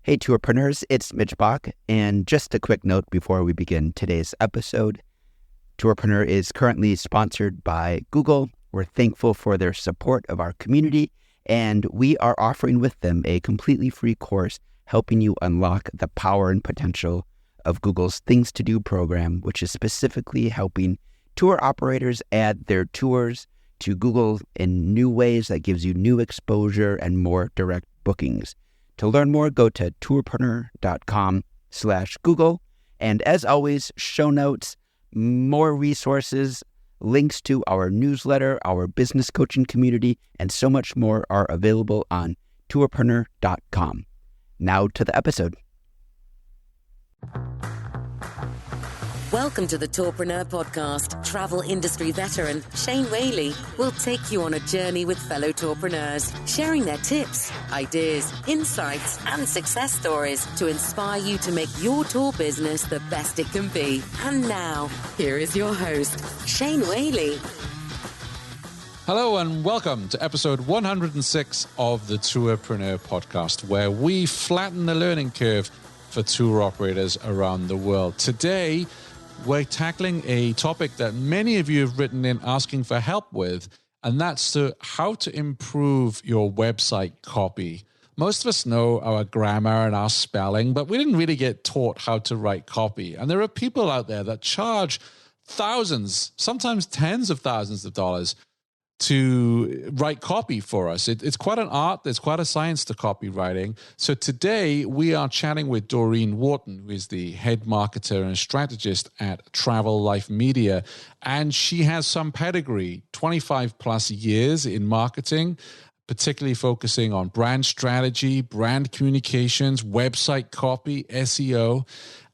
Hey, Tourpreneurs, it's Mitch Bach, and just a quick note before we begin today's episode. Tourpreneur is currently sponsored by Google. We're thankful for their support of our community, and we are offering with them a completely free course helping you unlock the power and potential of Google's Things to Do program, which is specifically helping tour operators add their tours to Google in new ways that gives you new exposure and more direct bookings. To learn more, go to tourpreneur.com/Google. And as always, show notes, more resources, links to our newsletter, our business coaching community, and so much more are available on tourpreneur.com. Now to the episode. Welcome to the Tourpreneur podcast. Travel industry veteran Shane Whaley will take you on a journey with fellow tourpreneurs, sharing their tips, ideas, insights, and success stories to inspire you to make your tour business the best it can be. And now, here is your host, Shane Whaley. Hello and welcome to episode 106 of the Tourpreneur podcast, where we flatten the learning curve for tour operators around the world. Today, we're tackling a topic that many of you have written in asking for help with, and that's how to improve your website copy. Most of us know our grammar and our spelling, but we didn't really get taught how to write copy. And there are people out there that charge thousands, sometimes tens of thousands of dollars to write copy for us. It's quite an art. There's quite a science to copywriting. So today we are chatting with Dorene Wharton, who is the head marketer and strategist at Travel Life Media. And she has some pedigree, 25 plus years in marketing, particularly focusing on brand strategy, brand communications, website copy, SEO.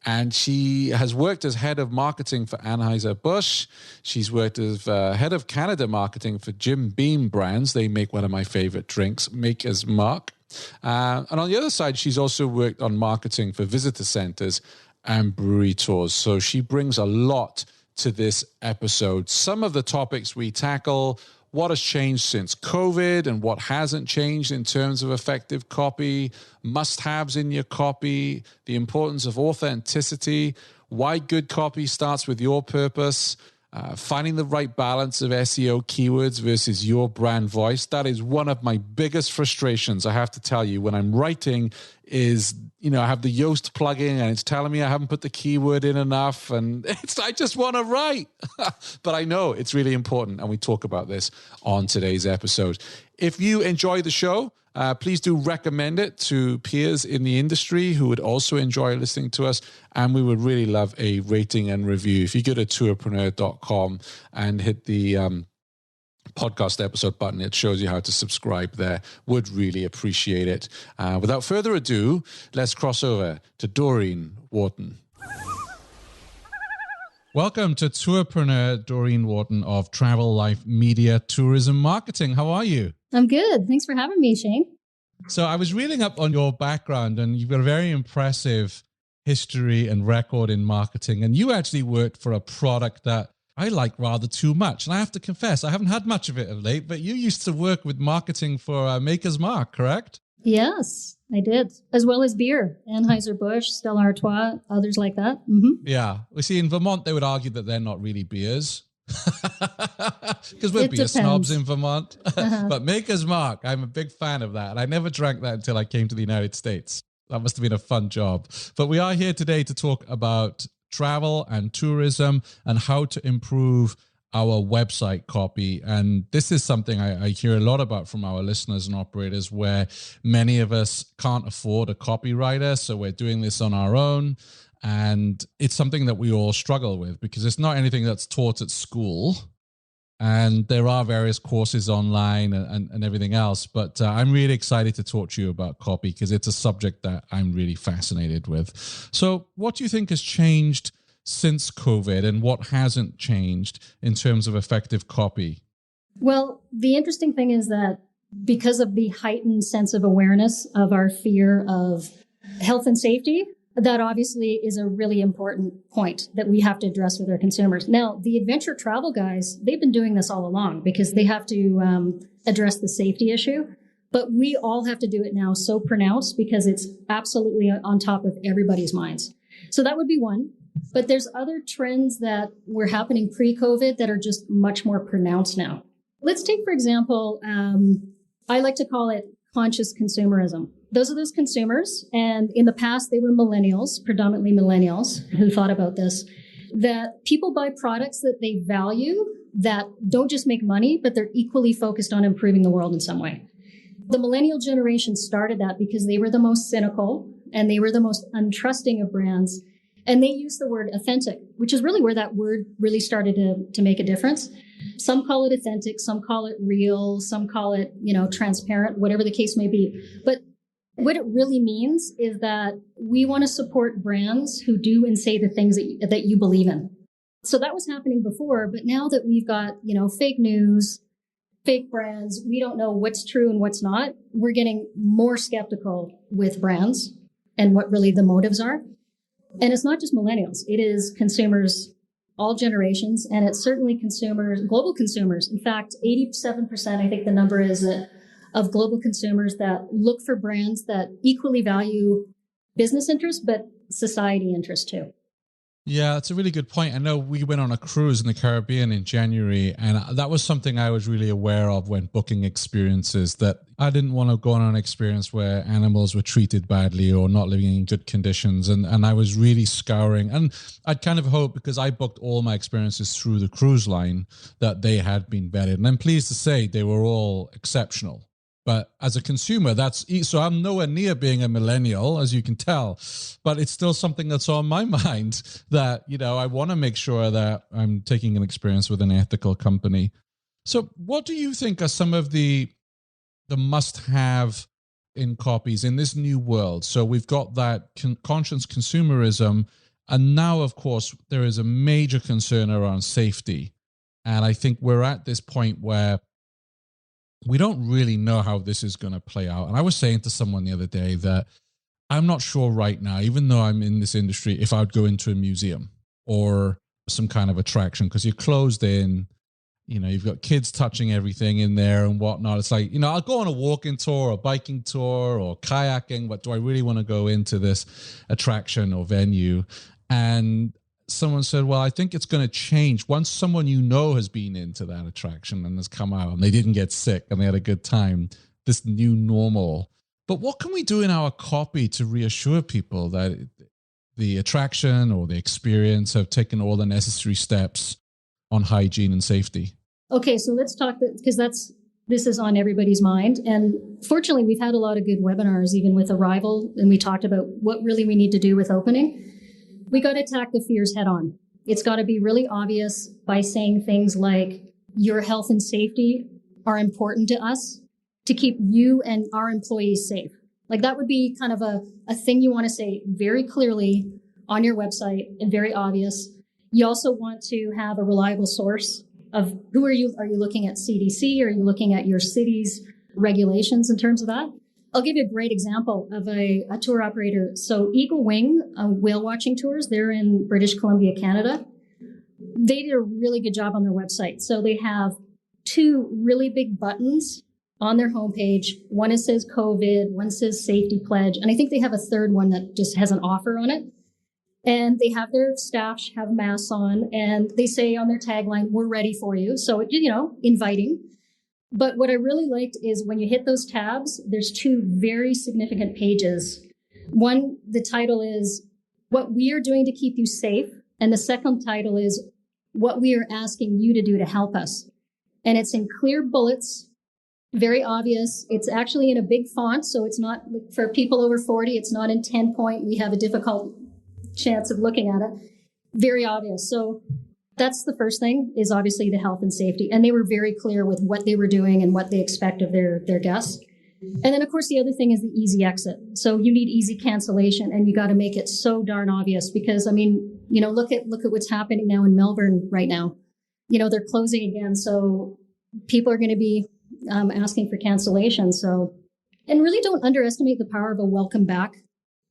And she has worked as head of marketing for Anheuser-Busch. She's worked as head of Canada marketing for Jim Beam brands. They make one of my favorite drinks, Maker's Mark. And on the other side, she's also worked on marketing for visitor centers and brewery tours. So she brings a lot to this episode. Some of the topics we tackle: what has changed since COVID and what hasn't changed in terms of effective copy, must-haves in your copy, the importance of authenticity, why good copy starts with your purpose, finding the right balance of SEO keywords versus your brand voice. That is one of my biggest frustrations, I have to tell you, when I'm writing is, I have the Yoast plugin and it's telling me I haven't put the keyword in enough and I just want to write. But I know it's really important, and we talk about this on today's episode. If you enjoy the show, please do recommend it to peers in the industry who would also enjoy listening to us, and we would really love a rating and review. If you go to tourpreneur.com and hit the podcast episode button, it shows you how to subscribe there. Would really appreciate it. Without further ado, let's cross over to Dorene Wharton. Welcome to Tourpreneur, Dorene Wharton of Travel Life Media Tourism Marketing. How are you? I'm good. Thanks for having me, Shane. So I was reading up on your background, and you've got a very impressive history and record in marketing. And you actually worked for a product that I like rather too much. And I have to confess, I haven't had much of it of late, but you used to work with marketing for Maker's Mark, correct? Yes, I did. As well as beer, Anheuser-Busch, Stella Artois, others like that. Mm-hmm. Yeah. We see in Vermont, they would argue that they're not really beers. Because we're beer snobs in Vermont. But Maker's Mark, I'm a big fan of that. And I never drank that until I came to the United States. That must have been a fun job. But we are here today to talk about travel and tourism and how to improve our website copy. And this is something I hear a lot about from our listeners and operators, where many of us can't afford a copywriter. So we're doing this on our own. And it's something that we all struggle with because it's not anything that's taught at school. And there are various courses online and everything else. But I'm really excited to talk to you about copy because it's a subject that I'm really fascinated with. So what do you think has changed since COVID, and what hasn't changed in terms of effective copy? Well, the interesting thing is that because of the heightened sense of awareness of our fear of health and safety, that obviously is a really important point that we have to address with our consumers. Now, the adventure travel guys, they've been doing this all along because they have to address the safety issue. But we all have to do it now so pronounced because it's absolutely on top of everybody's minds. So that would be one. But there's other trends that were happening pre-COVID that are just much more pronounced now. Let's take, for example, I like to call it conscious consumerism. Those are those consumers. And in the past, they were millennials, predominantly millennials who thought about this, that people buy products that they value that don't just make money, but they're equally focused on improving the world in some way. The millennial generation started that because they were the most cynical and they were the most untrusting of brands. And they use the word authentic, which is really where that word really started to make a difference. Some call it authentic, some call it real, some call it, transparent, whatever the case may be. But what it really means is that we want to support brands who do and say the things that you believe in. So that was happening before, but now that we've got, fake news, fake brands, we don't know what's true and what's not. We're getting more skeptical with brands and what really the motives are. And it's not just millennials. It is consumers, all generations, and it's certainly consumers, global consumers. In fact, 87%, I think the number is, of global consumers that look for brands that equally value business interests, but society interests too. Yeah, that's a really good point. I know we went on a cruise in the Caribbean in January, and that was something I was really aware of when booking experiences, that I didn't want to go on an experience where animals were treated badly or not living in good conditions. And I was really scouring. And I'd kind of hoped, because I booked all my experiences through the cruise line, that they had been vetted. And I'm pleased to say they were all exceptional. But as a consumer, so I'm nowhere near being a millennial, as you can tell, but it's still something that's on my mind that, I want to make sure that I'm taking an experience with an ethical company. So what do you think are some of the must-have in copies in this new world? So we've got that conscious consumerism, and now, of course, there is a major concern around safety. And I think we're at this point where we don't really know how this is going to play out. And I was saying to someone the other day that I'm not sure right now, even though I'm in this industry, if I would go into a museum or some kind of attraction, because you're closed in, you've got kids touching everything in there and whatnot. It's like, I'll go on a walking tour or biking tour or kayaking, but do I really want to go into this attraction or venue? And someone said, well, I think it's going to change once someone has been into that attraction and has come out and they didn't get sick and they had a good time, this new normal. But what can we do in our copy to reassure people that the attraction or the experience have taken all the necessary steps on hygiene and safety? Okay, so let's talk, because this is on everybody's mind. And fortunately, we've had a lot of good webinars, even with Arrival, and we talked about what really we need to do with opening. We got to attack the fears head on. It's got to be really obvious by saying things like, your health and safety are important to us to keep you and our employees safe. Like that would be kind of a thing you want to say very clearly on your website and very obvious. You also want to have a reliable source of who are you? Are you looking at CDC? Are you looking at your city's regulations in terms of that? I'll give you a great example of a tour operator. So Eagle Wing whale watching tours, they're in British Columbia, Canada. They did a really good job on their website. So they have 2 really big buttons on their homepage. One says COVID, one says safety pledge. And I think they have a third one that just has an offer on it. And they have their staff have masks on, and they say on their tagline, we're ready for you. So, inviting. But what I really liked is when you hit those tabs, there's 2 very significant pages. One, the title is What We Are Doing to Keep You Safe. And the second title is What We Are Asking You to Do to Help Us. And it's in clear bullets, very obvious. It's actually in a big font. So it's not, for people over 40, it's not in 10 point. We have a difficult chance of looking at it. Very obvious. So that's the first thing, is obviously the health and safety. And they were very clear with what they were doing and what they expect of their guests. And then, of course, the other thing is the easy exit. So you need easy cancellation, and you got to make it so darn obvious because, look at what's happening now in Melbourne right now. They're closing again. So people are going to be asking for cancellation. So, and really don't underestimate the power of a welcome back.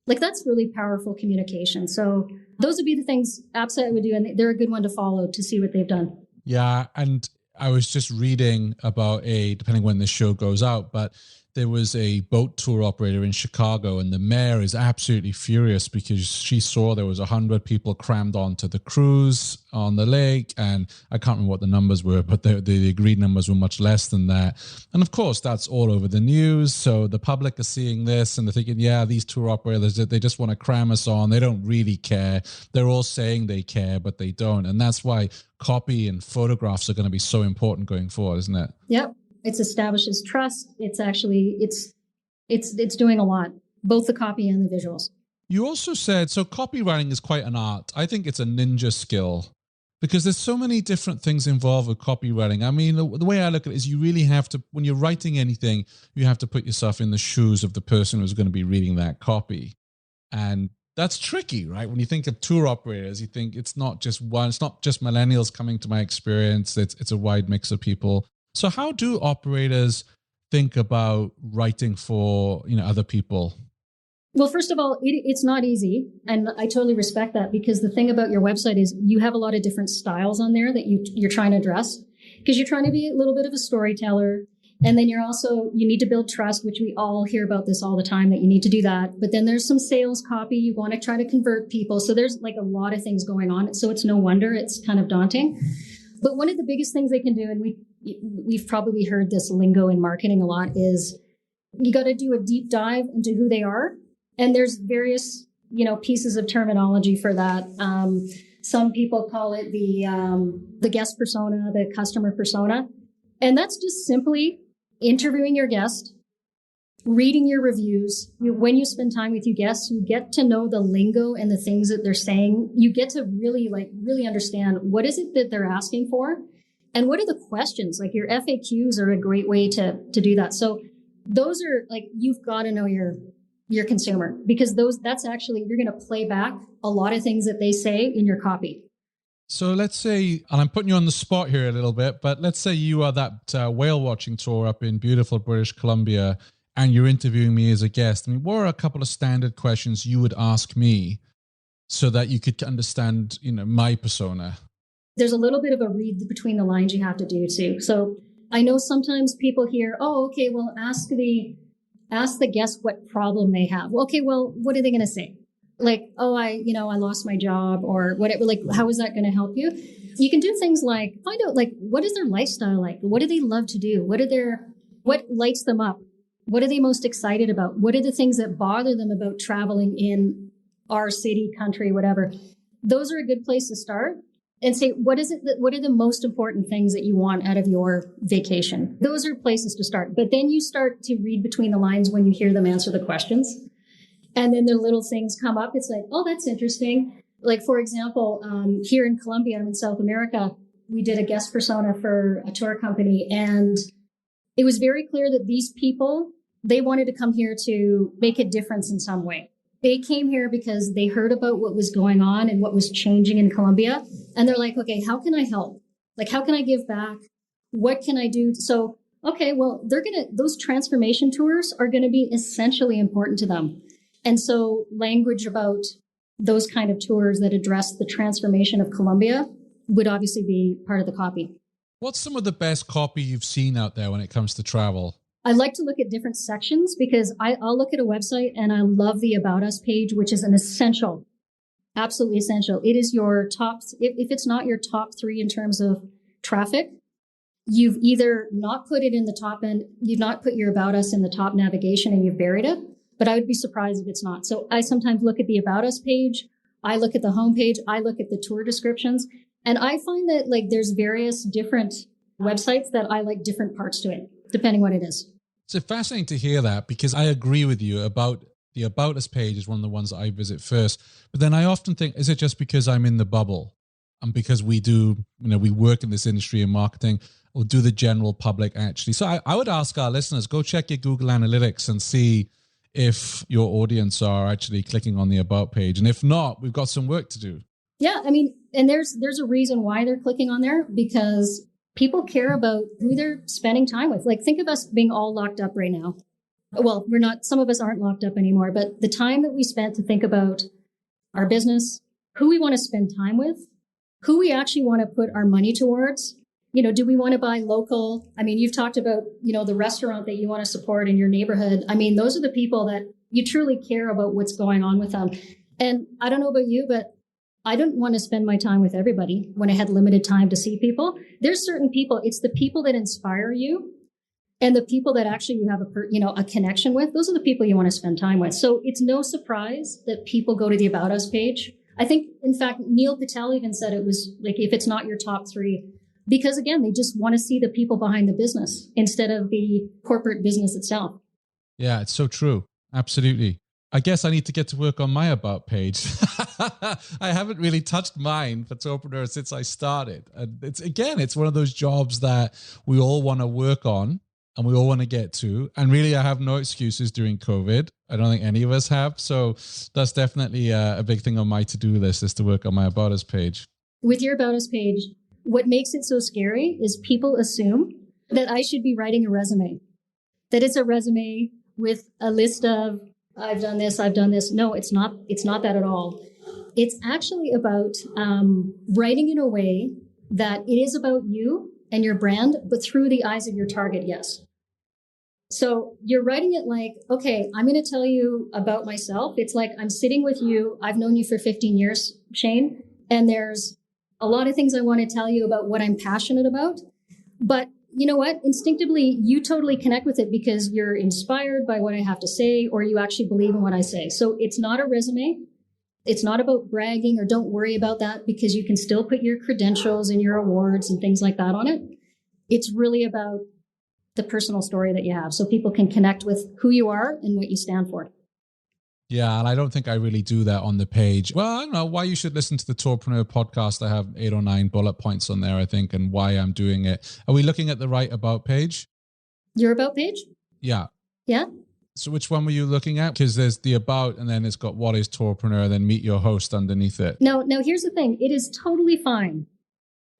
Like that's really powerful communication. So those would be the things apps I would do. And they're a good one to follow to see what they've done. Yeah. And I was just reading about depending when this show goes out, but there was a boat tour operator in Chicago, and the mayor is absolutely furious because she saw there was 100 people crammed onto the cruise on the lake. And I can't remember what the numbers were, but the agreed numbers were much less than that. And of course, that's all over the news. So the public are seeing this and they're thinking, yeah, these tour operators, they just want to cram us on. They don't really care. They're all saying they care, but they don't. And that's why copy and photographs are going to be so important going forward, isn't it? Yep. It establishes trust. It's actually, it's doing a lot, both the copy and the visuals. You also said, so copywriting is quite an art. I think it's a ninja skill because there's so many different things involved with copywriting. I mean, the way I look at it is you really have to, when you're writing anything, you have to put yourself in the shoes of the person who's going to be reading that copy. And that's tricky, right? When you think of tour operators, you think it's not just one, it's not just millennials coming to my experience. It's a wide mix of people. So how do operators think about writing for, other people? Well, first of all, it's not easy. And I totally respect that, because the thing about your website is you have a lot of different styles on there that you're trying to address, because you're trying to be a little bit of a storyteller. And then you need to build trust, which we all hear about this all the time, that you need to do that. But then there's some sales copy. You want to try to convert people. So there's like a lot of things going on. So it's no wonder it's kind of daunting. But one of the biggest things they can do, and we've probably heard this lingo in marketing a lot, is you got to do a deep dive into who they are. And there's various, pieces of terminology for that. Some people call it the guest persona, the customer persona. And that's just simply interviewing your guest, reading your reviews. When you spend time with your guests, you get to know the lingo and the things that they're saying. You get to really understand what is it that they're asking for and what are the questions. Like your FAQs are a great way to do that. So those are you've got to know your consumer, because that's actually, you're going to play back a lot of things that they say in your copy. So let's say, and I'm putting you on the spot here a little bit, but let's say you are that whale watching tour up in beautiful British Columbia and you're interviewing me as a guest. I mean, what are a couple of standard questions you would ask me so that you could understand, my persona? There's a little bit of a read between the lines you have to do too. So I know sometimes people hear, oh, okay, well, ask the guest what problem they have. Well, okay, well, what are they going to say? Like, oh, I lost my job or whatever. Like, how is that going to help you? You can do things like find out, what is their lifestyle like? What do they love to do? What lights them up? What are they most excited about? What are the things that bother them about traveling in our city, country, whatever? Those are a good place to start and say, what are the most important things that you want out of your vacation? Those are places to start. But then you start to read between the lines when you hear them answer the questions. And then the little things come up. It's like, oh, that's interesting. Like, for example, here in Colombia, I'm in South America, we did a guest persona for a tour company. And it was very clear that these people, they wanted to come here to make a difference in some way. They came here because they heard about what was going on and what was changing in Colombia. And they're like, okay, how can I help? Like, how can I give back? What can I do? So, okay, well, those transformation tours are going to be essentially important to them. And so language about those kind of tours that address the transformation of Colombia would obviously be part of the copy. What's some of the best copy you've seen out there when it comes to travel? I like to look at different sections, because I'll look at a website and I love the About Us page, which is an essential, absolutely essential. It is your top, if it's not your top 3 in terms of traffic, you've either not put it in the top end, you've not put your About Us in the top navigation and you've buried it. But I would be surprised if it's not. So I sometimes look at the About Us page. I look at the homepage. I look at the tour descriptions. And I find that there's various different websites that I like different parts to it, depending what it is. It's fascinating to hear that, because I agree with you about the About Us page is one of the ones that I visit first. But then I often think, is it just because I'm in the bubble and because we do, we work in this industry in marketing, or do the general public actually? So I would ask our listeners, go check your Google Analytics and see if your audience are actually clicking on the About page. And if not, we've got some work to do. Yeah, I mean, and there's a reason why they're clicking on there, because people care about who they're spending time with. Like, think of us being all locked up right now. Well, we're not, some of us aren't locked up anymore, but the time that we spent to think about our business, who we want to spend time with, who we actually want to put our money towards, Do we want to buy local? I mean, you've talked about, the restaurant that you want to support in your neighborhood. I mean, those are the people that you truly care about what's going on with them. And I don't know about you, but I didn't want to spend my time with everybody when I had limited time to see people. There's certain people, it's the people that inspire you and the people that actually you have a connection with. Those are the people you want to spend time with. So it's no surprise that people go to the About Us page. I think, in fact, Neil Patel even said it was like, if it's not your top 3, because again, they just want to see the people behind the business instead of the corporate business itself. Yeah, it's so true. Absolutely. I guess I need to get to work on my About page. I haven't really touched mine for Tourpreneur since I started. And it's one of those jobs that we all want to work on and we all want to get to. And really, I have no excuses during COVID. I don't think any of us have. So that's definitely a big thing on my to-do list, is to work on my About Us page. With your About Us page, what makes it so scary is people assume that I should be writing a resume, that it's a resume with a list of, I've done this, I've done this. No, it's not. It's not that at all. It's actually about writing in a way that it is about you and your brand, but through the eyes of your target, yes. So you're writing it like, okay, I'm going to tell you about myself. It's like I'm sitting with you. I've known you for 15 years, Shane, and there's a lot of things I want to tell you about what I'm passionate about. But you know what? Instinctively, you totally connect with it because you're inspired by what I have to say, or you actually believe in what I say. So it's not a resume. It's not about bragging, or don't worry about that, because you can still put your credentials and your awards and things like that on it. It's really about the personal story that you have, so people can connect with who you are and what you stand for. Yeah, and I don't think I really do that on the page. Well, I don't know why you should listen to the Tourpreneur podcast. I have 8 or 9 bullet points on there, I think, and why I'm doing it. Are we looking at the right About page? Your About page? Yeah. Yeah. So which one were you looking at? Because there's the About, and then it's got What is Tourpreneur, then Meet Your Host underneath it. Now, here's the thing. It is totally fine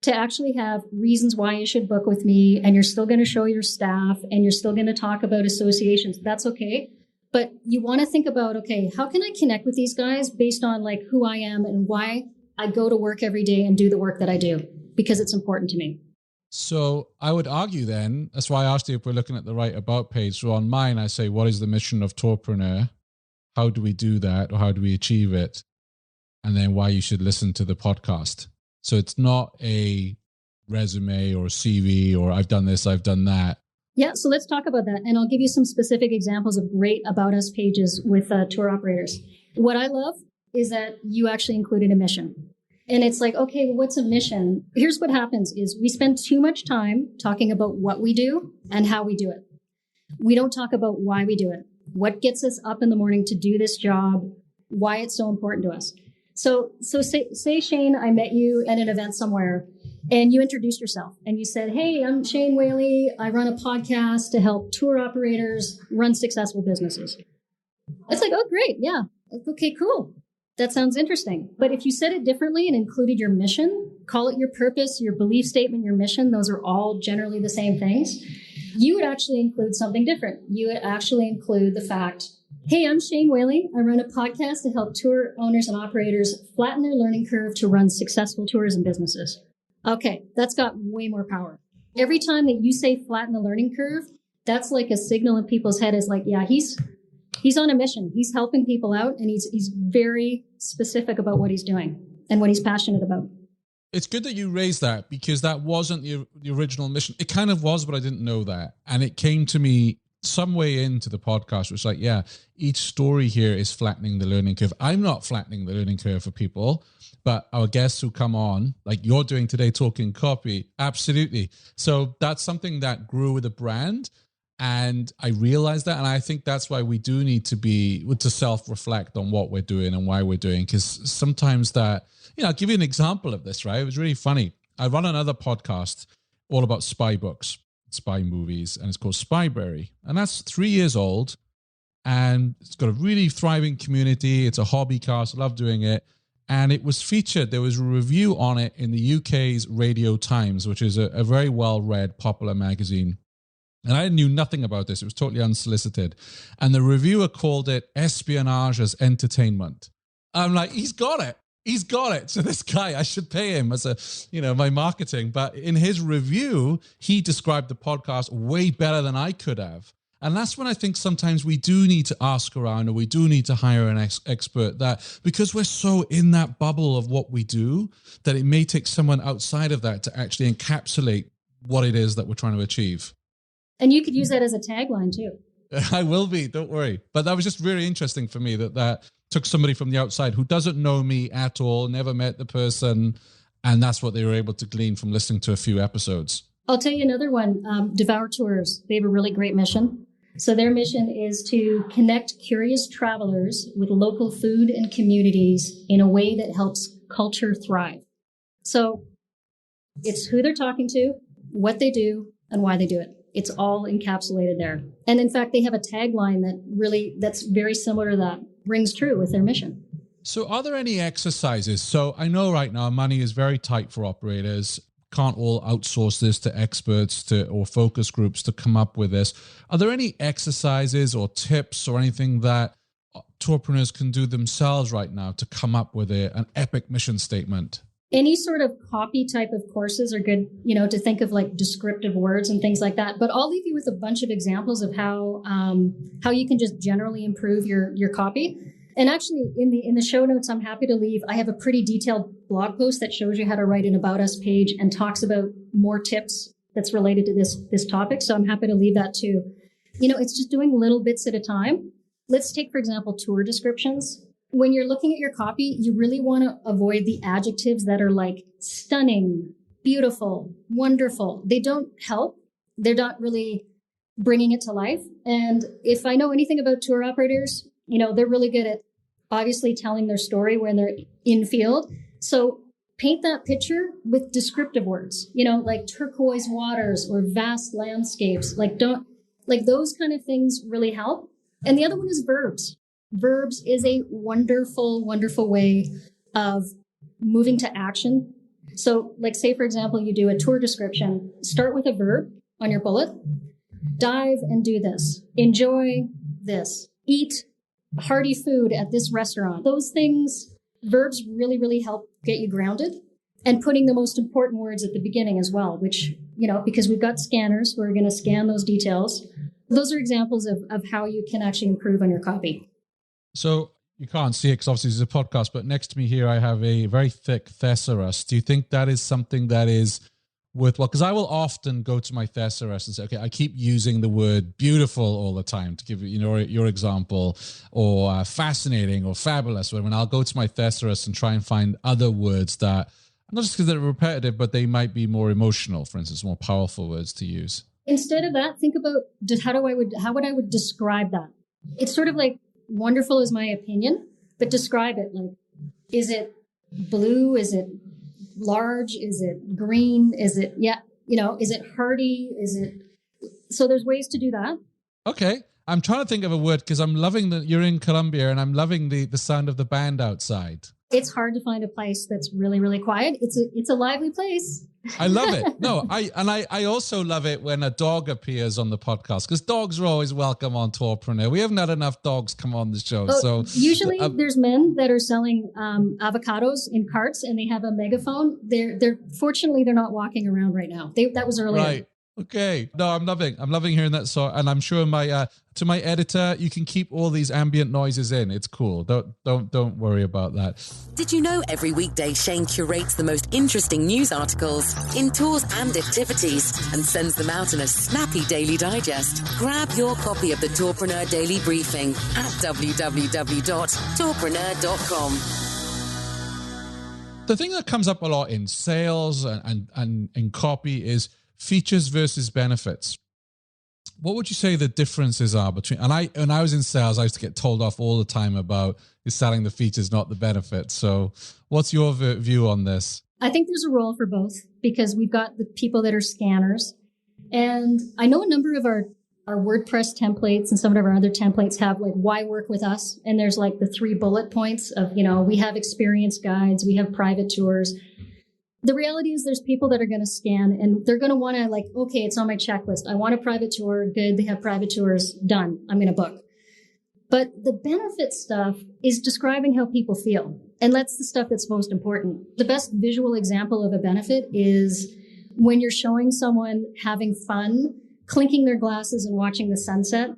to actually have reasons why you should book with me, and you're still going to show your staff, and you're still going to talk about associations. That's okay. But you want to think about, okay, how can I connect with these guys based on like who I am and why I go to work every day and do the work that I do, because it's important to me. So I would argue then, that's why I asked you if we're looking at the right About page. So on mine, I say, what is the mission of Tourpreneur? How do we do that? Or how do we achieve it? And then why you should listen to the podcast. So it's not a resume or CV or I've done this, I've done that. Yeah, so let's talk about that. And I'll give you some specific examples of great About Us pages with tour operators. What I love is that you actually included a mission. And it's like, okay, well, what's a mission? Here's what happens is we spend too much time talking about what we do and how we do it. We don't talk about why we do it, what gets us up in the morning to do this job, why it's so important to us. So say, Shane, I met you at an event somewhere and you introduced yourself and you said, hey, I'm Shane Whaley. I run a podcast to help tour operators run successful businesses. It's like, oh, great. Yeah. Okay, cool. That sounds interesting. But if you said it differently and included your mission, call it your purpose, your belief statement, your mission, those are all generally the same things. You would actually include something different. You would actually include the fact, hey, I'm Shane Whaley. I run a podcast to help tour owners and operators flatten their learning curve to run successful tourism businesses. Okay, that's got way more power. Every time that you say flatten the learning curve, that's like a signal in people's head is like, yeah, he's on a mission. He's helping people out, and he's very specific about what he's doing and what he's passionate about. It's good that you raised that, because that wasn't the original mission. It kind of was, but I didn't know that. And it came to me some way into the podcast, which is like, yeah, each story here is flattening the learning curve. I'm not flattening the learning curve for people, but our guests who come on, like you're doing today, talking copy, absolutely. So that's something that grew with the brand. And I realized that. And I think that's why we do need to self-reflect on what we're doing and why we're doing. Because sometimes that, I'll give you an example of this, right? It was really funny. I run another podcast all about spy books, spy movies, and it's called Spyberry. And that's 3 years old. And it's got a really thriving community. It's a hobby cast. I love doing it. And it was featured. There was a review on it in the UK's Radio Times, which is a very well-read, popular magazine. And I knew nothing about this. It was totally unsolicited. And the reviewer called it espionage as entertainment. I'm like, he's got it. He's got it. So this guy, I should pay him as my marketing. But in his review, he described the podcast way better than I could have. And that's when I think sometimes we do need to ask around, or we do need to hire an expert, that because we're so in that bubble of what we do, that it may take someone outside of that to actually encapsulate what it is that we're trying to achieve. And you could use that as a tagline too. I will be, don't worry. But that was just really interesting for me that took somebody from the outside who doesn't know me at all, never met the person, and that's what they were able to glean from listening to a few episodes. I'll tell you another one, Devour Tours. They have a really great mission. So their mission is to connect curious travelers with local food and communities in a way that helps culture thrive. So it's who they're talking to, what they do, and why they do it. It's all encapsulated there. And in fact, they have a tagline that's very similar to that, rings true with their mission. So are there any exercises? So I know right now money is very tight for operators. Can't all outsource this to experts or focus groups to come up with this. Are there any exercises or tips or anything that tourpreneurs can do themselves right now to come up with an epic mission statement? Any sort of copy type of courses are good, to think of like descriptive words and things like that. But I'll leave you with a bunch of examples of how you can just generally improve your copy. And actually, in the show notes, I'm happy to leave. I have a pretty detailed blog post that shows you how to write an About Us page and talks about more tips that's related to this topic. So I'm happy to leave that too. It's just doing little bits at a time. Let's take, for example, tour descriptions. When you're looking at your copy, you really want to avoid the adjectives that are like stunning, beautiful, wonderful. They don't help. They're not really bringing it to life. And if I know anything about tour operators, they're really good at obviously telling their story when they're in field. So paint that picture with descriptive words, like turquoise waters or vast landscapes. Those kind of things really help. And the other one is verbs. Verbs is a wonderful, wonderful way of moving to action. So say, for example, you do a tour description, start with a verb on your bullet, dive and do this, enjoy this, eat hearty food at this restaurant. Those things, verbs really, really help get you grounded, and putting the most important words at the beginning as well, which, because we've got scanners who are going to scan those details. Those are examples of how you can actually improve on your copy. So you can't see it because obviously it's a podcast, but next to me here, I have a very thick thesaurus. Do you think that is something that is worthwhile? Because I will often go to my thesaurus and say, okay, I keep using the word beautiful all the time to give your example, or fascinating or fabulous. When I'll go to my thesaurus and try and find other words that, not just because they're repetitive, but they might be more emotional, for instance, more powerful words to use. Instead of that, think about how would I describe that? It's sort of like, wonderful is my opinion, but describe it. Like, is it blue? Is it large? Is it green? Is it, is it hearty? So there's ways to do that. Okay. I'm trying to think of a word because I'm loving that you're in Colombia and I'm loving the sound of the band outside. It's hard to find a place that's really, really quiet. It's a lively place. I love it. No, I also love it when a dog appears on the podcast, because dogs are always welcome on Tourpreneur. We haven't had enough dogs come on the show. So usually there's men that are selling avocados in carts and they have a megaphone. They're fortunately they're not walking around right now. That was earlier. Right. Okay. No, I'm loving hearing that song, and I'm sure to my editor, you can keep all these ambient noises in. It's cool. Don't worry about that. Did you know every weekday Shane curates the most interesting news articles in tours and activities and sends them out in a snappy daily digest? Grab your copy of the Tourpreneur Daily Briefing at www.tourpreneur.com. The thing that comes up a lot in sales and in copy is features versus benefits. What would you say the differences are between, when I was in sales, I used to get told off all the time about you're selling the features, not the benefits. So what's your view on this? I think there's a role for both, because we've got the people that are scanners. And I know a number of our WordPress templates and some of our other templates have like, why work with us? And there's like the 3 bullet points of, we have experience guides, we have private tours. The reality is there's people that are going to scan and they're going to want to okay, it's on my checklist. I want a private tour. Good. They have private tours. Done. I'm going to book. But the benefit stuff is describing how people feel. And that's the stuff that's most important. The best visual example of a benefit is when you're showing someone having fun, clinking their glasses and watching the sunset.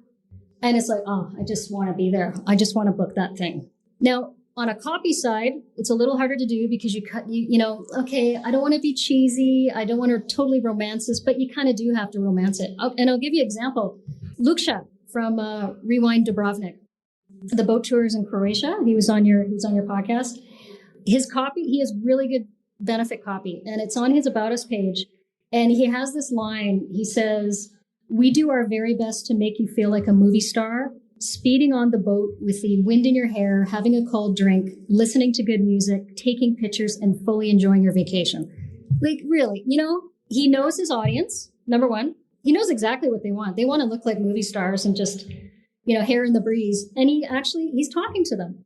And it's like, oh, I just want to be there. I just want to book that thing. Now, on a copy side, it's a little harder to do because okay, I don't want to be cheesy. I don't want to totally romance this, but you kind of do have to romance it. And I'll give you an example. Luksha from Rewind Dubrovnik, the boat tours in Croatia. He was on your podcast. His copy, he has really good benefit copy, and it's on his About Us page. And he has this line. He says, "We do our very best to make you feel like a movie star, speeding on the boat with the wind in your hair, having a cold drink, listening to good music, taking pictures, and fully enjoying your vacation." Like, really, he knows his audience, number one. He knows exactly what they want. They want to look like movie stars and just, hair in the breeze. And he's talking to them.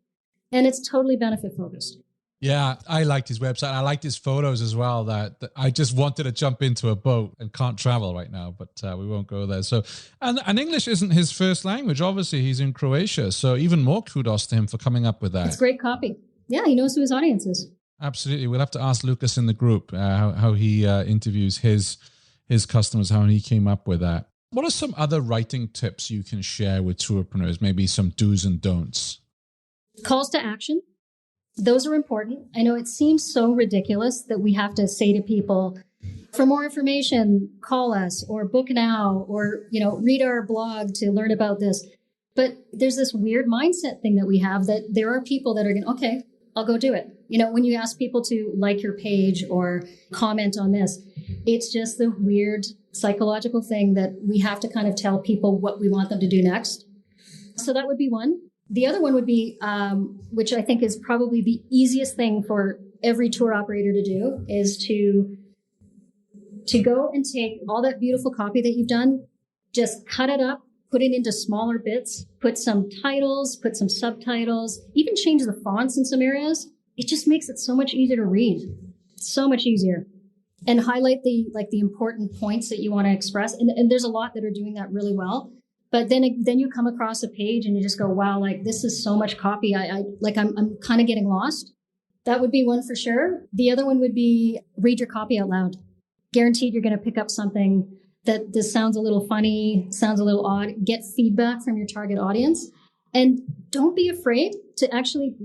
And it's totally benefit focused. Yeah, I liked his website. I liked his photos as well. That I just wanted to jump into a boat and can't travel right now, but we won't go there. So, and English isn't his first language. Obviously, he's in Croatia. So even more kudos to him for coming up with that. It's great copy. Yeah, he knows who his audience is. Absolutely. We'll have to ask Lucas in the group how he interviews his customers, how he came up with that. What are some other writing tips you can share with tourpreneurs? Maybe some do's and don'ts. Calls to action. Those are important. I know it seems so ridiculous that we have to say to people, for more information, call us or book now or, read our blog to learn about this. But there's this weird mindset thing that we have that there are people that are going, okay, I'll go do it. When you ask people to like your page or comment on this, it's just the weird psychological thing that we have to kind of tell people what we want them to do next. So that would be one. The other one would be, which I think is probably the easiest thing for every tour operator to do, is to go and take all that beautiful copy that you've done, just cut it up, put it into smaller bits, put some titles, put some subtitles, even change the fonts in some areas. It just makes it so much easier to read. So much easier. And highlight the important points that you want to express. And there's a lot that are doing that really well. But then you come across a page and you just go, wow, like this is so much copy. I'm kind of getting lost. That would be one for sure. The other one would be read your copy out loud. Guaranteed you're going to pick up something that this sounds a little funny, sounds a little odd. Get feedback from your target audience. And don't be afraid to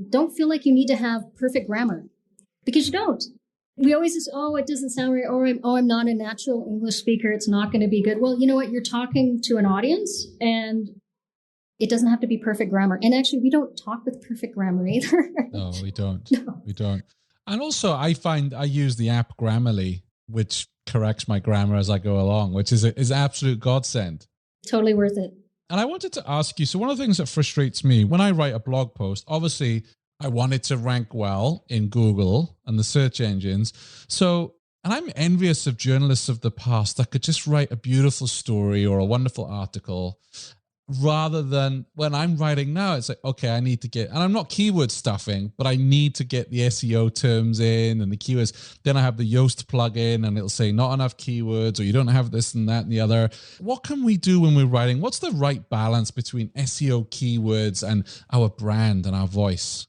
don't feel like you need to have perfect grammar, because you don't. We always just, it doesn't sound right, or I'm not a natural English speaker, it's not going to be good. Well, you know what? You're talking to an audience, and it doesn't have to be perfect grammar. And actually, we don't talk with perfect grammar either. No, we don't. No. We don't. And also, I find I use the app Grammarly, which corrects my grammar as I go along, which is absolute godsend. Totally worth it. And I wanted to ask you, so one of the things that frustrates me when I write a blog post, obviously, I want it to rank well in Google and the search engines. So, and I'm envious of journalists of the past that could just write a beautiful story or a wonderful article, rather than when I'm writing now, it's like, okay, I need to get, and I'm not keyword stuffing, but I need to get the SEO terms in and the keywords. Then I have the Yoast plugin and it'll say not enough keywords, or you don't have this and that and the other. What can we do when we're writing? What's the right balance between SEO keywords and our brand and our voice?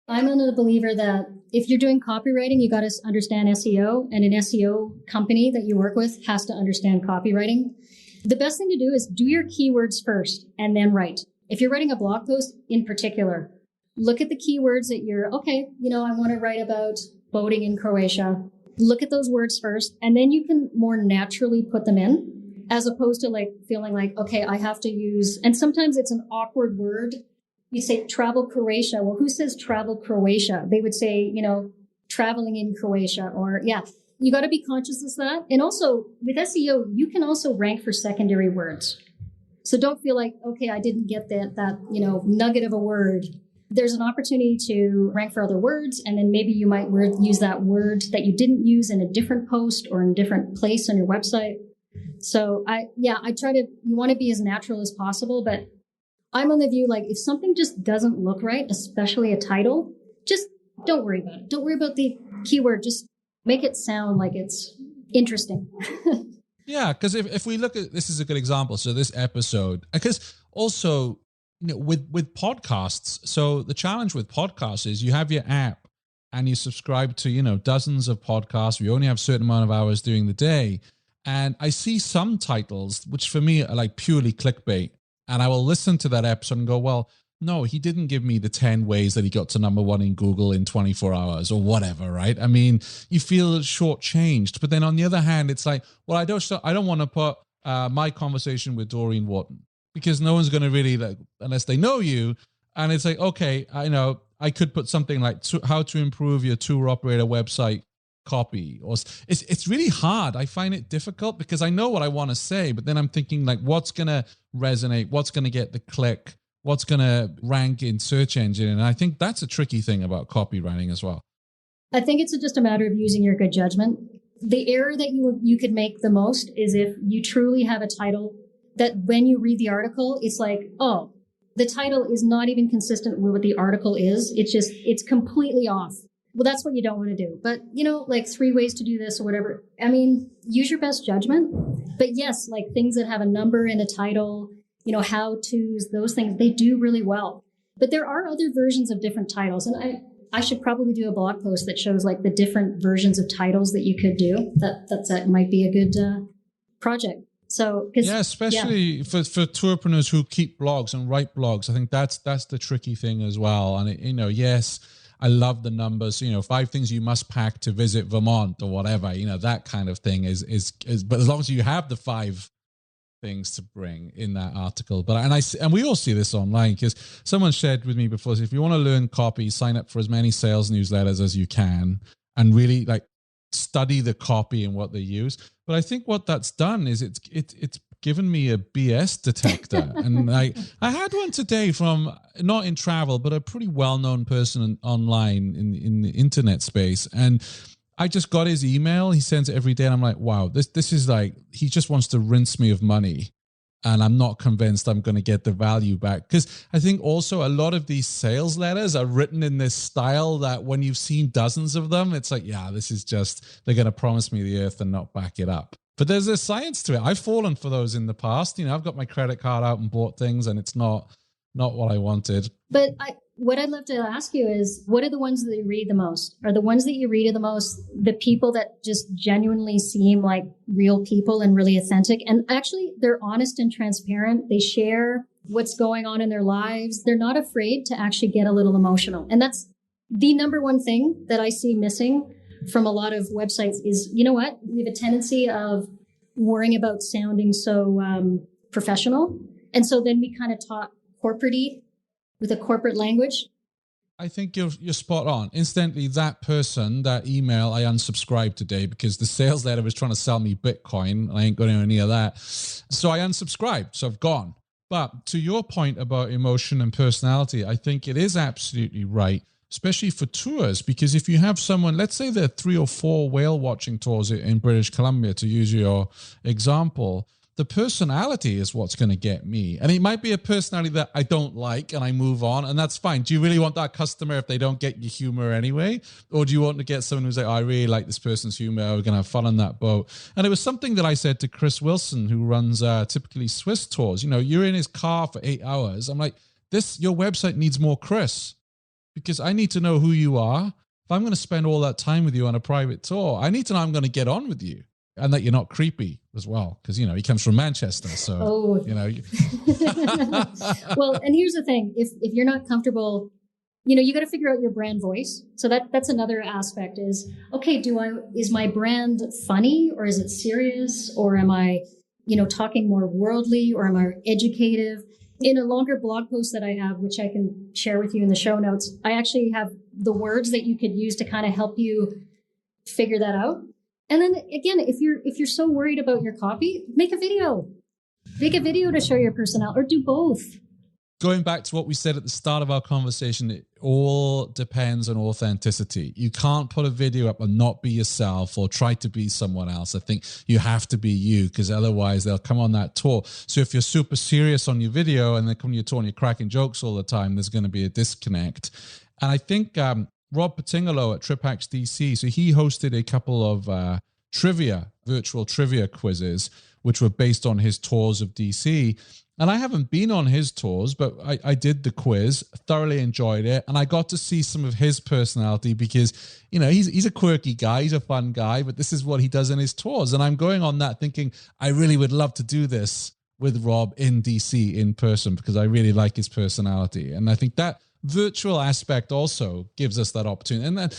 I'm a believer that if you're doing copywriting, you got to understand SEO, and an SEO company that you work with has to understand copywriting. The best thing to do is do your keywords first and then write. If you're writing a blog post in particular, look at the keywords that I want to write about boating in Croatia. Look at those words first, and then you can more naturally put them in, as opposed to feeling like, okay, I have to use, and sometimes it's an awkward word. You say travel Croatia. Well, who says travel Croatia? They would say, traveling in Croatia, or you got to be conscious of that. And also with SEO, you can also rank for secondary words. So don't feel like, okay, I didn't get that nugget of a word. There's an opportunity to rank for other words. And then maybe you might use that word that you didn't use in a different post or in a different place on your website. So you want to be as natural as possible, but I'm on the view, if something just doesn't look right, especially a title, just don't worry about it. Don't worry about the keyword. Just make it sound like it's interesting. Yeah, because if we look at, this is a good example. So this episode, because also with podcasts. So the challenge with podcasts is you have your app and you subscribe to, dozens of podcasts. We only have a certain amount of hours during the day. And I see some titles, which for me are like purely clickbait. And I will listen to that episode and go, well, no, he didn't give me the 10 ways that he got to number one in Google in 24 hours or whatever, right? I mean, you feel shortchanged. But then on the other hand, it's like, well, I don't want to put my conversation with Dorene Wharton because no one's going to really, unless they know you. And it's like, okay, I know I could put something like how to improve your tour operator website copy, or it's really hard. I find it difficult because I know what I want to say, but then I'm thinking like, what's going to resonate? What's going to get the click? What's going to rank in search engine? And I think that's a tricky thing about copywriting as well. I think it's just a matter of using your good judgment. The error that you could make the most is if you truly have a title that when you read the article, it's like, oh, the title is not even consistent with what the article is. It's completely off. Well, that's what you don't want to do. But, like 3 ways to do this or whatever. I mean, use your best judgment. But yes, like things that have a number in the title, how-tos, those things, they do really well. But there are other versions of different titles. And I should probably do a blog post that shows like the different versions of titles that you could do. That might be a good project. So, especially for tourpreneurs who keep blogs and write blogs, I think that's the tricky thing as well. And yes, I love the numbers. 5 things you must pack to visit Vermont or whatever. That kind of thing is. But as long as you have the 5 things to bring in that article. And we all see this online because someone shared with me before. So if you want to learn copy, sign up for as many sales newsletters as you can and really like study the copy and what they use. But I think what that's done is it's given me a BS detector. And I had one today from, not in travel, but a pretty well-known person online in the internet space. And I just got his email. He sends it every day. And I'm like, wow, this is like, he just wants to rinse me of money. And I'm not convinced I'm going to get the value back. Because I think also a lot of these sales letters are written in this style that when you've seen dozens of them, it's like, yeah, this is just, they're going to promise me the earth and not back it up. But there's a science to it. I've fallen for those in the past. I've got my credit card out and bought things and it's not what I wanted. But what I'd love to ask you is, what are the ones that you read the most? Are the ones that you read the most the people that just genuinely seem like real people and really authentic? And actually, they're honest and transparent. They share what's going on in their lives. They're not afraid to actually get a little emotional. And that's the number one thing that I see missing from a lot of websites is, you know what? We have a tendency of worrying about sounding so professional. And so then we kind of talk corporate-y with a corporate language. I think you're spot on. Instantly, that person, that email, I unsubscribed today because the sales letter was trying to sell me Bitcoin. I ain't got any of that. So I unsubscribed. So I've gone. But to your point about emotion and personality, I think it is absolutely right, especially for tours, because if you have someone, let's say there are 3 or 4 whale watching tours in British Columbia, to use your example, the personality is what's going to get me. And it might be a personality that I don't like and I move on, and that's fine. Do you really want that customer if they don't get your humor anyway? Or do you want to get someone who's like, oh, I really like this person's humor, we're going to have fun on that boat? And it was something that I said to Chris Wilson, who runs typically Swiss tours. You're in his car for 8 hours. I'm like, your website needs more Chris, because I need to know who you are. If I'm going to spend all that time with you on a private tour, I need to know I'm going to get on with you. And that you're not creepy as well, because, he comes from Manchester. So, Well, and here's the thing. If you're not comfortable, you got to figure out your brand voice. So that's another aspect is, okay, is my brand funny, or is it serious, or am I, talking more worldly, or am I educative? In a longer blog post that I have, which I can share with you in the show notes, I actually have the words that you could use to kind of help you figure that out. And then again, if you're so worried about your copy, make a video. Make a video to show your personality, or do both. Going back to what we said at the start of our conversation, it all depends on authenticity. You can't put a video up and not be yourself or try to be someone else. I think you have to be you, because otherwise they'll come on that tour. So if you're super serious on your video and they come to your tour and you're cracking jokes all the time, there's going to be a disconnect. And I think Rob Patingolo at Trip Hacks DC, so he hosted a couple of virtual trivia quizzes which were based on his tours of DC. And I haven't been on his tours, but I did the quiz, thoroughly enjoyed it. And I got to see some of his personality because, he's a quirky guy, he's a fun guy, but this is what he does in his tours. And I'm going on that thinking, I really would love to do this with Rob in DC in person because I really like his personality. And I think that virtual aspect also gives us that opportunity. And then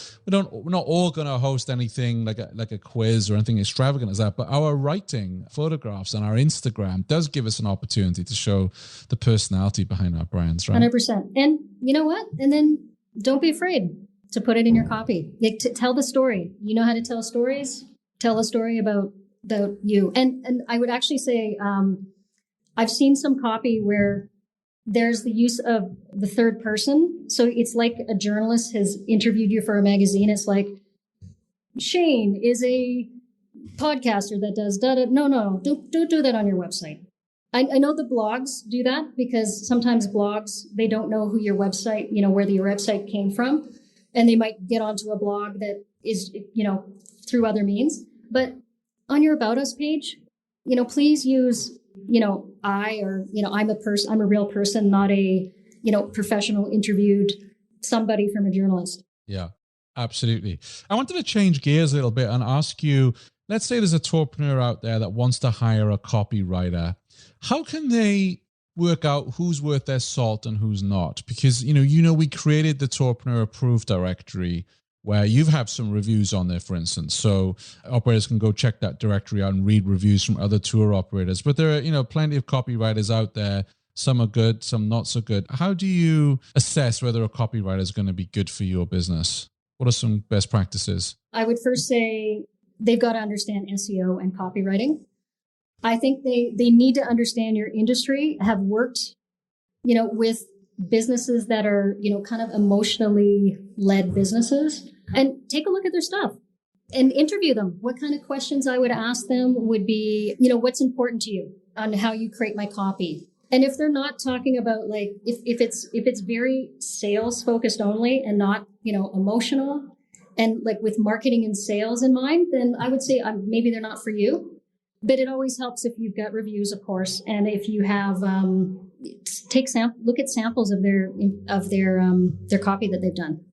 we're not all going to host anything like a quiz or anything extravagant as that, but our writing, photographs, and our Instagram does give us an opportunity to show the personality behind our brands, right? 100%. And you know what? And then don't be afraid to put it in your copy. To tell the story. You know how to tell stories? Tell a story about you. And I would actually say, I've seen some copy where there's the use of the third person. So it's like a journalist has interviewed you for a magazine. It's like, Shane is a podcaster that does da-da. No, don't do that on your website. I know the blogs do that because sometimes blogs, they don't know who your website, where your website came from. And they might get onto a blog that is, through other means. But on your About Us page, please use I'm a real person, not a, professional interviewed somebody from a journalist. Yeah, absolutely. I wanted to change gears a little bit and ask you, let's say there's a tourpreneur out there that wants to hire a copywriter. How can they work out who's worth their salt and who's not? Because, we created the Tourpreneur Approved directory where you have some reviews on there, for instance. So operators can go check that directory out and read reviews from other tour operators. But there are, plenty of copywriters out there. Some are good, some not so good. How do you assess whether a copywriter is going to be good for your business? What are some best practices? I would first say they've got to understand SEO and copywriting. I think they need to understand your industry, have worked, with businesses that are, kind of emotionally led businesses, and take a look at their stuff and interview them. What kind of questions I would ask them would be, what's important to you on how you create my copy. And if they're not talking about if it's very sales focused only and not, emotional and with marketing and sales in mind, then I would say maybe they're not for you. But it always helps if you've got reviews, of course, and if you have look at samples of their copy that they've done.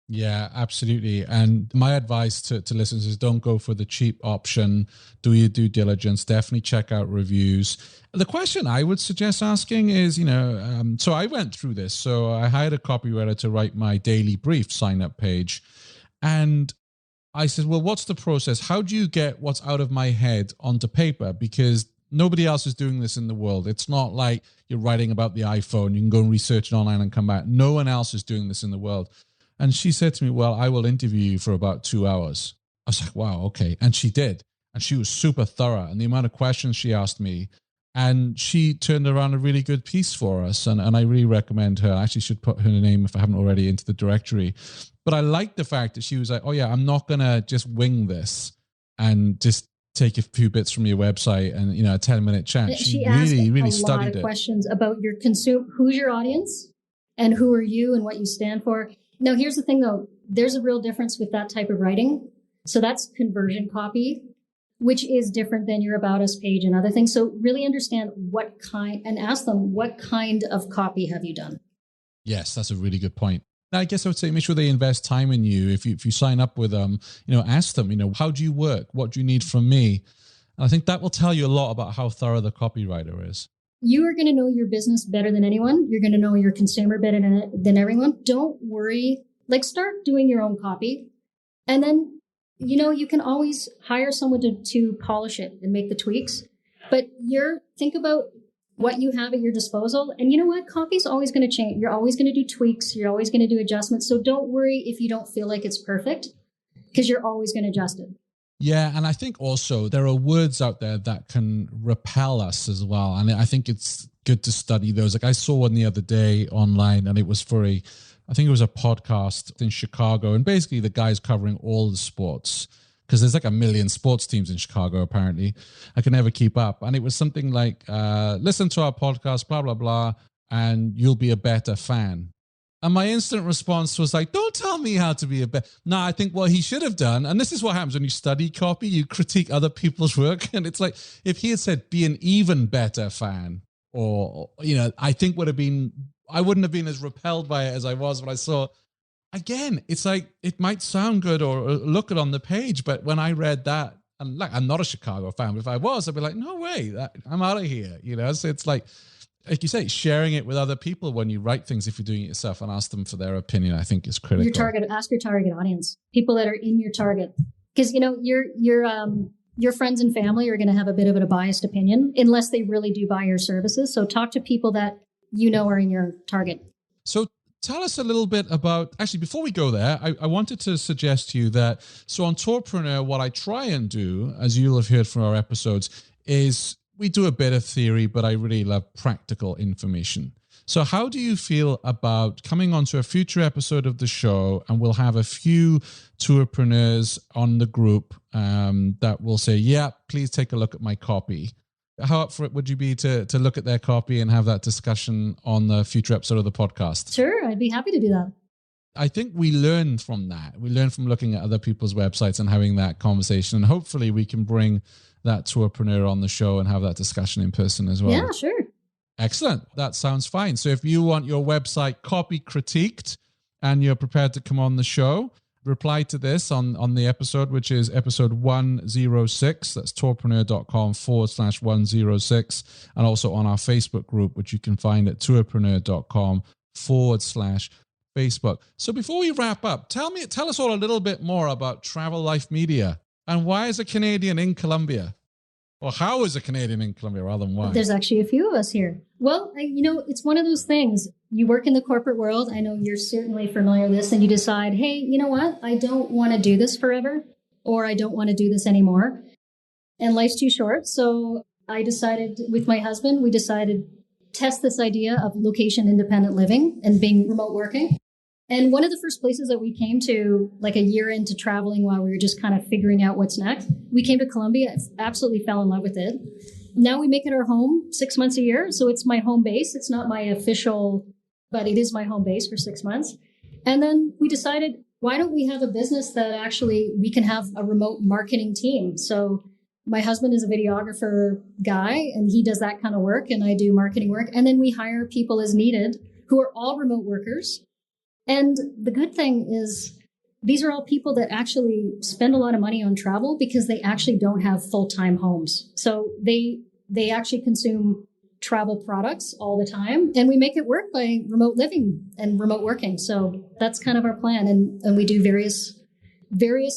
Yeah, absolutely. And my advice to listeners is don't go for the cheap option. Do your due diligence. Definitely check out reviews. The question I would suggest asking is, so I went through this. So I hired a copywriter to write my daily brief sign-up page, and I said, well, what's the process? How do you get what's out of my head onto paper? Because nobody else is doing this in the world. It's not like you're writing about the iPhone. You can go and research it online and come back. No one else is doing this in the world. And she said to me, well, I will interview you for about 2 hours. I was like, wow, okay. And she did. And she was super thorough. And the amount of questions she asked me, and she turned around a really good piece for us. And I really recommend her. I actually should put her name, if I haven't already, into the directory. But I like the fact that she was like, oh yeah, I'm not going to just wing this and just take a few bits from your website and, a 10-minute chat. She really studied it. A lot of questions about your who's your audience and who are you and what you stand for. Now, here's the thing though, there's a real difference with that type of writing. So that's conversion copy, which is different than your About Us page and other things. So really understand and ask them, what kind of copy have you done? Yes, that's a really good point. Now, I guess I would say make sure they invest time in you. If you sign up with them, ask them, how do you work? What do you need from me? And I think that will tell you a lot about how thorough the copywriter is. You are going to know your business better than anyone. You're going to know your consumer better than everyone. Don't worry. Start doing your own copy. And then, you can always hire someone to polish it and make the tweaks. But think about what you have at your disposal. And you know what? Copy's always going to change. You're always going to do tweaks. You're always going to do adjustments. So don't worry if you don't feel like it's perfect, because you're always going to adjust it. Yeah. And I think also there are words out there that can repel us as well. And I think it's good to study those. I saw one the other day online, and it was for I think it was a podcast in Chicago. And basically the guy's covering all the sports, because there's 1 million sports teams in Chicago, apparently. I can never keep up. And it was something like, listen to our podcast, blah, blah, blah, and you'll be a better fan. And my instant response was like, don't tell me how to be a better. No, I think what he should have done, and this is what happens when you study copy, you critique other people's work. And it's like, if he had said, be an even better fan, or, I think I wouldn't have been as repelled by it as I was when I saw. Again, it's like, it might sound good or look good on the page, but when I read that, and like, I'm not a Chicago fan, but if I was, I'd be like, no way, I'm out of here. So it's like you say, sharing it with other people when you write things, if you're doing it yourself, and ask them for their opinion, I think is critical. Ask your target audience, people that are in your target. Because, your friends and family are going to have a bit of a biased opinion unless they really do buy your services. So talk to people that are in your target. So tell us a little bit about, actually, before we go there, I wanted to suggest to you that, so on Tourpreneur, what I try and do, as you'll have heard from our episodes, is we do a bit of theory, but I really love practical information. So how do you feel about coming onto a future episode of the show, and we'll have a few tourpreneurs on the group that will say, yeah, please take a look at my copy. How up for it would you be to look at their copy and have that discussion on the future episode of the podcast? Sure, I'd be happy to do that. I think we learn from that. We learn from looking at other people's websites and having that conversation. And hopefully we can bring that tourpreneur on the show and have that discussion in person as well. Yeah, sure. Excellent. That sounds fine. So if you want your website copy critiqued and you're prepared to come on the show, reply to this on the episode, which is episode 106. That's tourpreneur.com/106. And also on our Facebook group, which you can find at tourpreneur.com/Facebook. So before we wrap up, tell us all a little bit more about Travel Life Media, and why is a Canadian in Colombia? Or how is a Canadian in Colombia rather than why? There's actually a few of us here. Well, it's one of those things. You work in the corporate world. I know you're certainly familiar with this, and you decide, hey, you know what? I don't want to do this forever, or I don't want to do this anymore. And life's too short. So I decided with my husband, we decided test this idea of location independent living and being remote working. And one of the first places that we came to, like a year into traveling while we were just kind of figuring out what's next, we came to Colombia, absolutely fell in love with it. Now we make it our home 6 months a year. So it's my home base. It's not my official, but it is my home base for 6 months. And then we decided, why don't we have a business that actually we can have a remote marketing team? So my husband is a videographer guy, and he does that kind of work, and I do marketing work. And then we hire people as needed who are all remote workers. And the good thing is these are all people that actually spend a lot of money on travel because they actually don't have full-time homes. So they actually consume travel products all the time. And we make it work by remote living and remote working. So that's kind of our plan. And we do various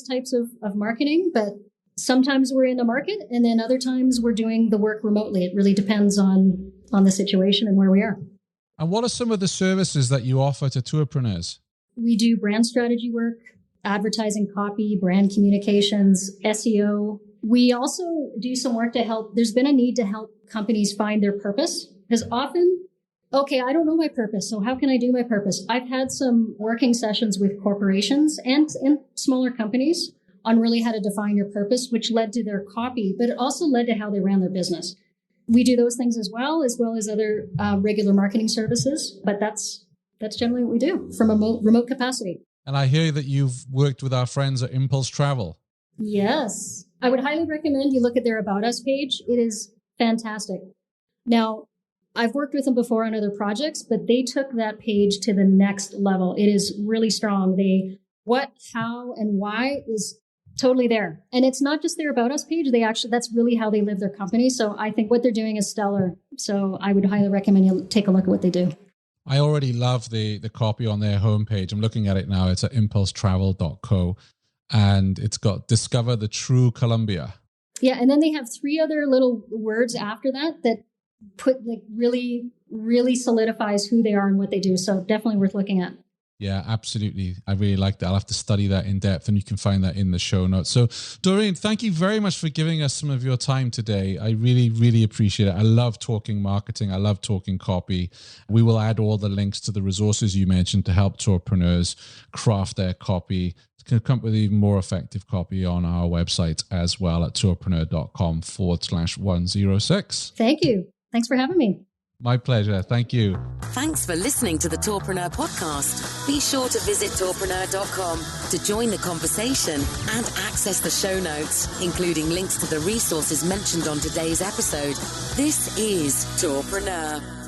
types of marketing, but sometimes we're in a market, and then other times we're doing the work remotely. It really depends on the situation and where we are. And what are some of the services that you offer to tourpreneurs? We do brand strategy work, advertising copy, brand communications, SEO. We also do some work to help. There's been a need to help companies find their purpose, because often, okay, I don't know my purpose, so how can I do my purpose? I've had some working sessions with corporations and smaller companies on really how to define your purpose, which led to their copy, but it also led to how they ran their business. We do those things as well as other regular marketing services, but that's generally what we do from a remote capacity. And I hear that you've worked with our friends at Impulse Travel. Yes. I would highly recommend you look at their About Us page. It is fantastic. Now, I've worked with them before on other projects, but they took that page to the next level. It is really strong. What, how, and why is totally there. And it's not just their About Us page. That's really how they live their company. So I think what they're doing is stellar. So I would highly recommend you take a look at what they do. I already love the copy on their homepage. I'm looking at it now. It's at impulsetravel.co, and it's got Discover the True Colombia. Yeah. And then they have 3 other little words after that put really, really solidifies who they are and what they do. So definitely worth looking at. Yeah, absolutely. I really like that. I'll have to study that in depth, and you can find that in the show notes. So, Dorene, thank you very much for giving us some of your time today. I really, really appreciate it. I love talking marketing. I love talking copy. We will add all the links to the resources you mentioned to help tourpreneurs craft their copy, to come up with even more effective copy on our website as well at tourpreneur.com/106. Thank you. Thanks for having me. My pleasure. Thank you. Thanks for listening to the Tourpreneur podcast. Be sure to visit tourpreneur.com to join the conversation and access the show notes, including links to the resources mentioned on today's episode. This is Tourpreneur.